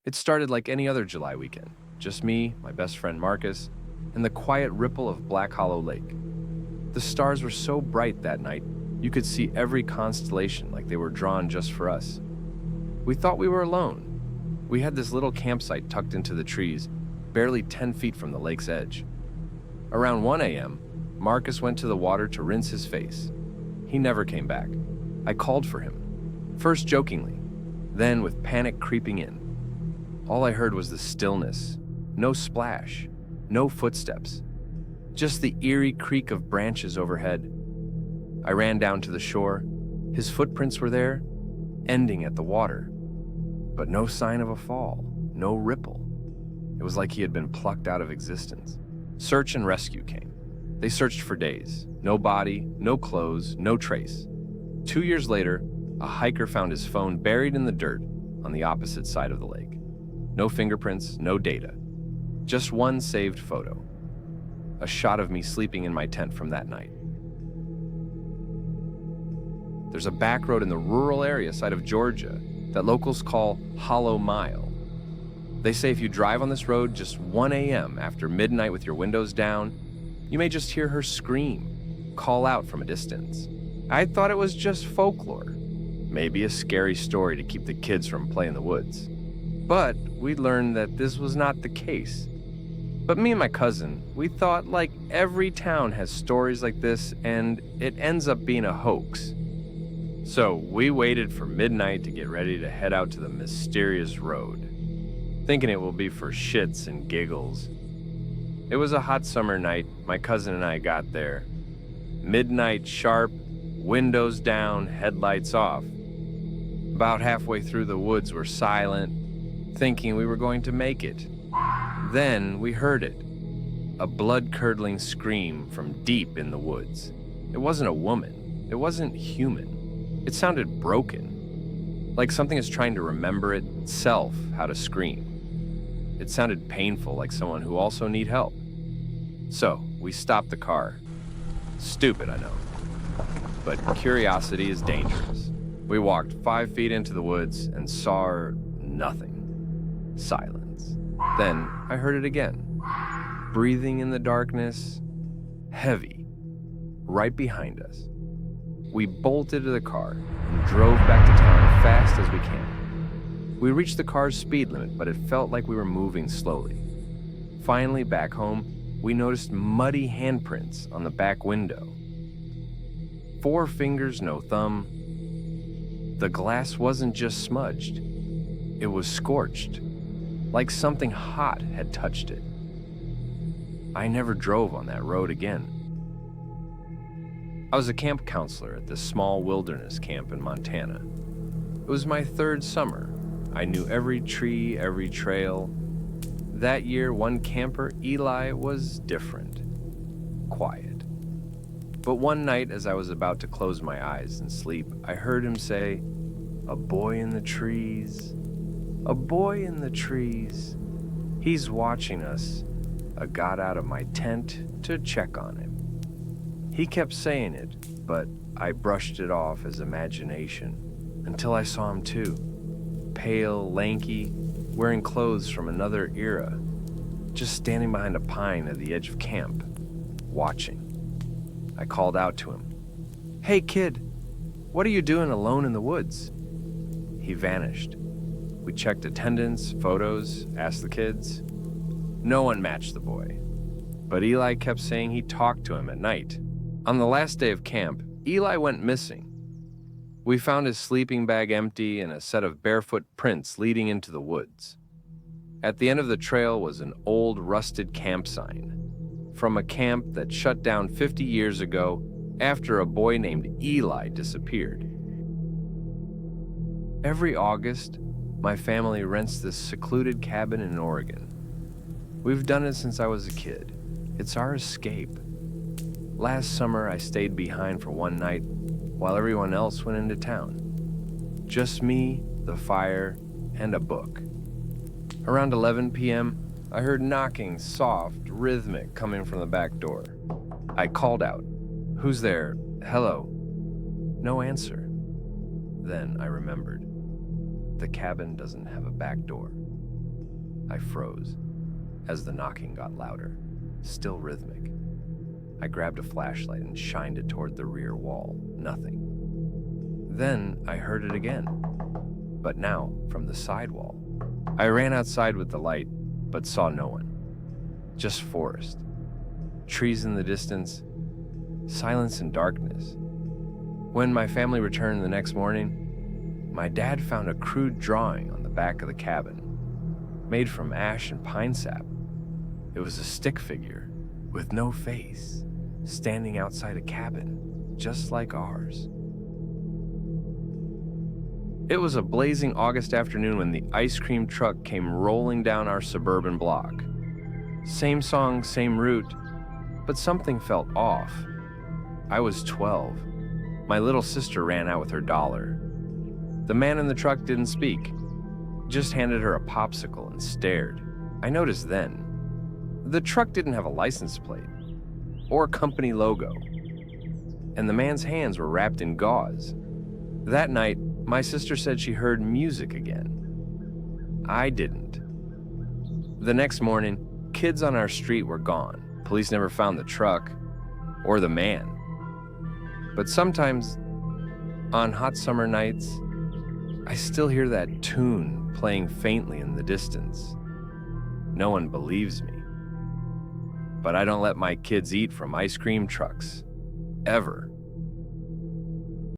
It started like any other July weekend. Just me, my best friend Marcus, and the quiet ripple of Black Hollow Lake. The stars were so bright that night, you could see every constellation like they were drawn just for us. We thought we were alone. We had this little campsite tucked into the trees, barely 10 feet from the lake's edge. Around 1 a.m., Marcus went to the water to rinse his face. He never came back. I called for him, first jokingly, then with panic creeping in. All I heard was the stillness, no splash, no footsteps, just the eerie creak of branches overhead. I ran down to the shore. His footprints were there, ending at the water, but no sign of a fall, no ripple. It was like he had been plucked out of existence. Search and rescue came. They searched for days. No body, no clothes, no trace. 2 years later, a hiker found his phone buried in the dirt on the opposite side of the lake. No fingerprints, no data. Just one saved photo. A shot of me sleeping in my tent from that night. There's a back road in the rural area side of Georgia that locals call Hollow Mile. They say if you drive on this road just 1 a.m. after midnight with your windows down, you may just hear her scream, call out from a distance. I thought it was just folklore, maybe a scary story to keep the kids from playing in the woods. But we learned that this was not the case. But me and my cousin, we thought like every town has stories like this and it ends up being a hoax. So we waited for midnight to get ready to head out to the mysterious road, thinking it will be for shits and giggles. It was a hot summer night. My cousin and I got there. Midnight sharp, windows down, headlights off. About halfway through, the woods were silent, thinking we were going to make it. Then we heard it, a blood-curdling scream from deep in the woods. It wasn't a woman. It wasn't human. It sounded broken, like something is trying to remember itself how to scream. It sounded painful, like someone who also need help. So we stopped the car. Stupid, I know. But curiosity is dangerous. We walked 5 feet into the woods and saw nothing. Silence. Then I heard it again. Breathing in the darkness, heavy, right behind us. We bolted to the car and drove back to town as fast as we can. We reached the car's speed limit, but it felt like we were moving slowly. Finally, back home, we noticed muddy handprints on the back window. 4 fingers, no thumb. The glass wasn't just smudged. It was scorched, like something hot had touched it. I never drove on that road again. I was a camp counselor at this small wilderness camp in Montana. It was my 3rd summer. I knew every tree, every trail. That year, one camper, Eli, was different. Quiet. But one night, as I was about to close my eyes and sleep, I heard him say, "A boy in the trees, a boy in the trees. He's watching us." I got out of my tent to check on him. He kept saying it, but I brushed it off as imagination until I saw him too. Pale, lanky, wearing clothes from another era, just standing behind a pine at the edge of camp, watching. I called out to him, "Hey kid, what are you doing alone in the woods?" He vanished. We checked attendance, photos, asked the kids. No one matched the boy, but Eli kept saying he talked to him at night. On the last day of camp, Eli went missing. We found his sleeping bag empty and a set of barefoot prints leading into the woods. At the end of the trail was an old rusted camp sign from a camp that shut down 50 years ago after a boy named Eli disappeared. Every August, my family rents this secluded cabin in Oregon. We've done it since I was a kid. It's our escape. Last summer, I stayed behind for one night while everyone else went into town. Just me, the fire, and a book. Around 11 p.m., I heard knocking, soft, rhythmic, coming from the back door. I called out, "Who's there? Hello?" No answer. Then I remembered. The cabin doesn't have a back door. I froze as the knocking got louder, still rhythmic. I grabbed a flashlight and shined it toward the rear wall. Nothing. Then I heard it again, but now from the side wall. I ran outside with the light, but saw no one. Just forest. Trees in the distance. Silence and darkness. When my family returned the next morning, my dad found a crude drawing on the back of the cabin, made from ash and pine sap. It was a stick figure with no face, standing outside a cabin, just like ours. It was a blazing August afternoon when the ice cream truck came rolling down our suburban block. Same song, same route, but something felt off. I was 12. My little sister ran out with her dollar. The man in the truck didn't speak, just handed her a popsicle and stared. I noticed then, the truck didn't have a license plate or a company logo, and the man's hands were wrapped in gauze. That night, my sister said she heard music again. I didn't. The next morning, kids on our street were gone. Police never found the truck or the man. But sometimes, on hot summer nights, I still hear that tune playing faintly in the distance. No one believes me. But I don't let my kids eat from ice cream trucks. Ever.